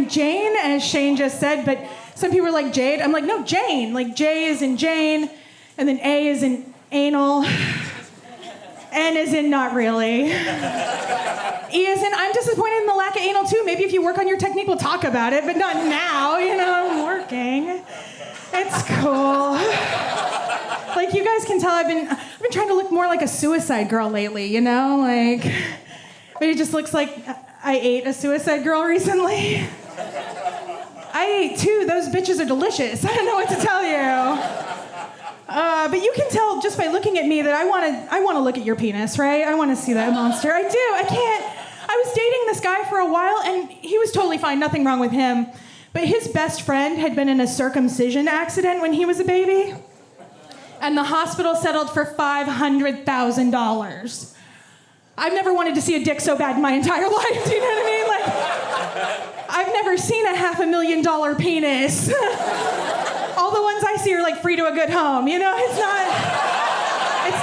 Jane, as Shane just said, but some people are like Jade. I'm like, no, Jane. Like J is in Jane, and then A is in anal, N is in not really. E is in I'm disappointed in the lack of anal too. Maybe if you work on your technique, we'll talk about it, but not now, I'm working. It's cool. Like, you guys can tell I've been trying to look more like a suicide girl lately, like, but it just looks like I ate a suicide girl recently. I ate two. Those bitches are delicious. I don't know what to tell you. But you can tell just by looking at me that I want to look at your penis, right? I want to see that monster. I do. I can't. I was dating this guy for a while, and he was totally fine. Nothing wrong with him. But his best friend had been in a circumcision accident when he was a baby. And the hospital settled for $500,000. I've never wanted to see a dick so bad in my entire life. Do you know what I mean? Like, I've never seen a $500,000 penis. All the ones I see are like free to a good home. It's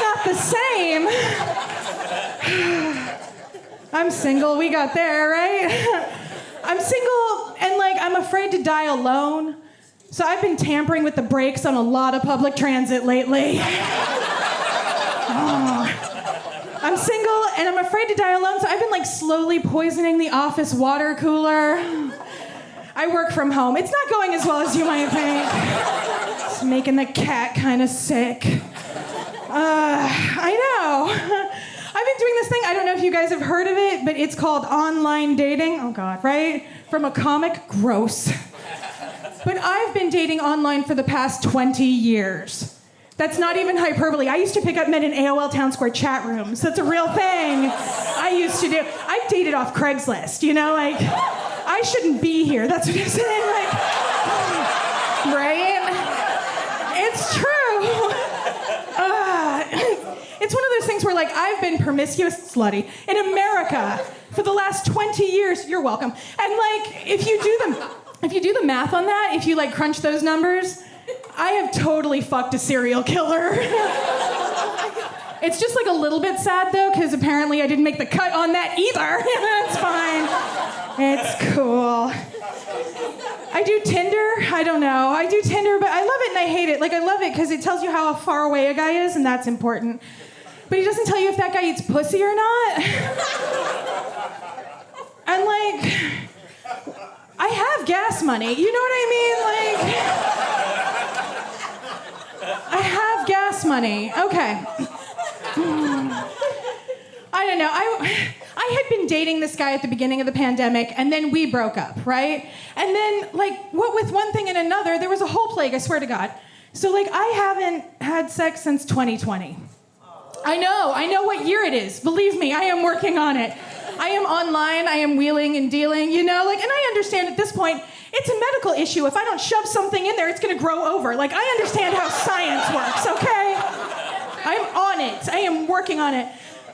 not the same. I'm single. We got there, right? I'm single, and I'm afraid to die alone. So I've been tampering with the brakes on a lot of public transit lately. I'm single, and I'm afraid to die alone, so I've been slowly poisoning the office water cooler. I work from home. It's not going as well as you might think. It's making the cat kind of sick. I know. I've been doing this thing, I don't know if you guys have heard of it, but it's called online dating. Oh God, right? From a comic, gross. But I've been dating online for the past 20 years. That's not even hyperbole. I used to pick up men in AOL Town Square chat rooms. That's a real thing I used to do. I've dated off Craigslist, I shouldn't be here. That's what I'm saying, right? It's true. It's one of those things where, I've been promiscuous, slutty, in America for the last 20 years. You're welcome. And, if you do the math on that, if you, crunch those numbers, I have totally fucked a serial killer. It's just, a little bit sad, though, because apparently I didn't make the cut on that either. That's fine. It's cool. I do Tinder. I don't know. I do Tinder, but I love it and I hate it. I love it because it tells you how far away a guy is, and that's important. But he doesn't tell you if that guy eats pussy or not. And, I have gas money. You know what I mean? I have gas money. Okay. I don't know. I had been dating this guy at the beginning of the pandemic, and then we broke up, right? And then, what with one thing and another, there was a whole plague, I swear to God. So, I haven't had sex since 2020. I know what year it is. Believe me, I am working on it. I am online, I am wheeling and dealing, and I understand at this point, it's a medical issue. If I don't shove something in there, it's gonna grow over. I understand how science works, okay? I'm on it. I am working on it.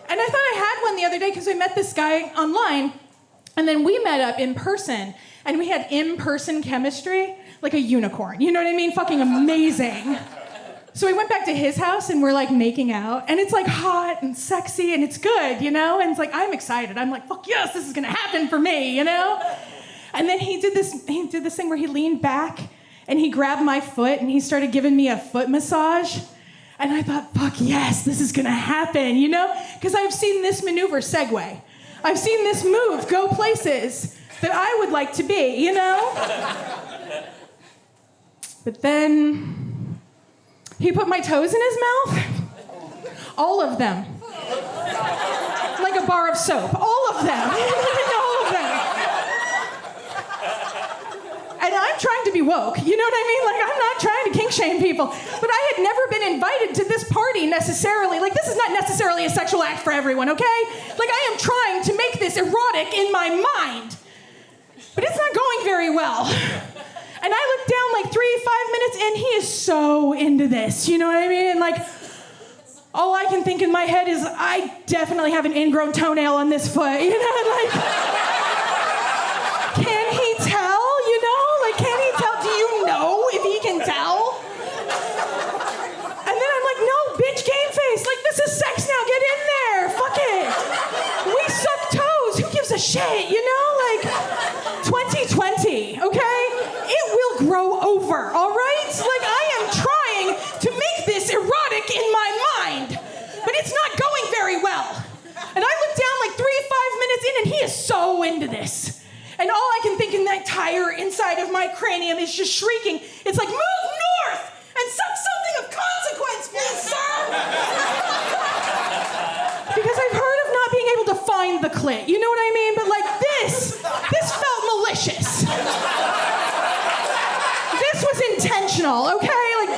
And I thought I had one the other day because I met this guy online, and then we met up in person, and we had in-person chemistry, like a unicorn. You know what I mean? Fucking amazing. So we went back to his house, and we're, making out, and it's, hot and sexy, and it's good, And it's I'm excited. I'm fuck yes, this is gonna happen for me, And then he did this thing where he leaned back, and he grabbed my foot, and he started giving me a foot massage. And I thought, fuck yes, this is gonna happen, Because I've seen this maneuver segue. I've seen this move go places that I would like to be, But then he put my toes in his mouth. All of them. Like a bar of soap. All of them. All of them. And I'm trying to be woke. You know what I mean? I'm not trying to kink shame people. But I had never been invited to this party necessarily. This is not necessarily a sexual act for everyone, okay? I am trying to make this erotic in my mind. But it's not going very well. And I look down 3-5 minutes in, he is so into this. You know what I mean? All I can think in my head is, I definitely have an ingrown toenail on this foot. Can he tell? Can he tell? Do you know if he can tell? And then I'm no, bitch, game face. This is sex now. Get in there. Fuck it. We suck toes. Who gives a shit, 2020. go into this. And all I can think in that entire inside of my cranium is just shrieking. It's like, move north and suck something of consequence, please, sir. Because I've heard of not being able to find the clit. You know what I mean? But like this felt malicious. This was intentional, okay? Like,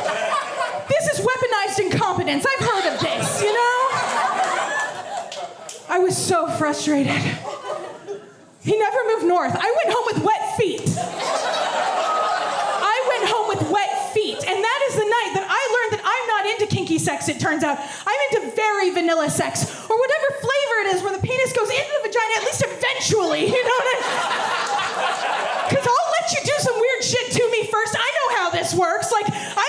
this is weaponized incompetence. I've heard of this, you know? I was so frustrated. He never moved north. I went home with wet feet. I went home with wet feet. And that is the night that I learned that I'm not into kinky sex, it turns out. I'm into very vanilla sex, or whatever flavor it is where the penis goes into the vagina, at least eventually, you know what I mean? Because I'll let you do some weird shit to me first. I know how this works. Like, I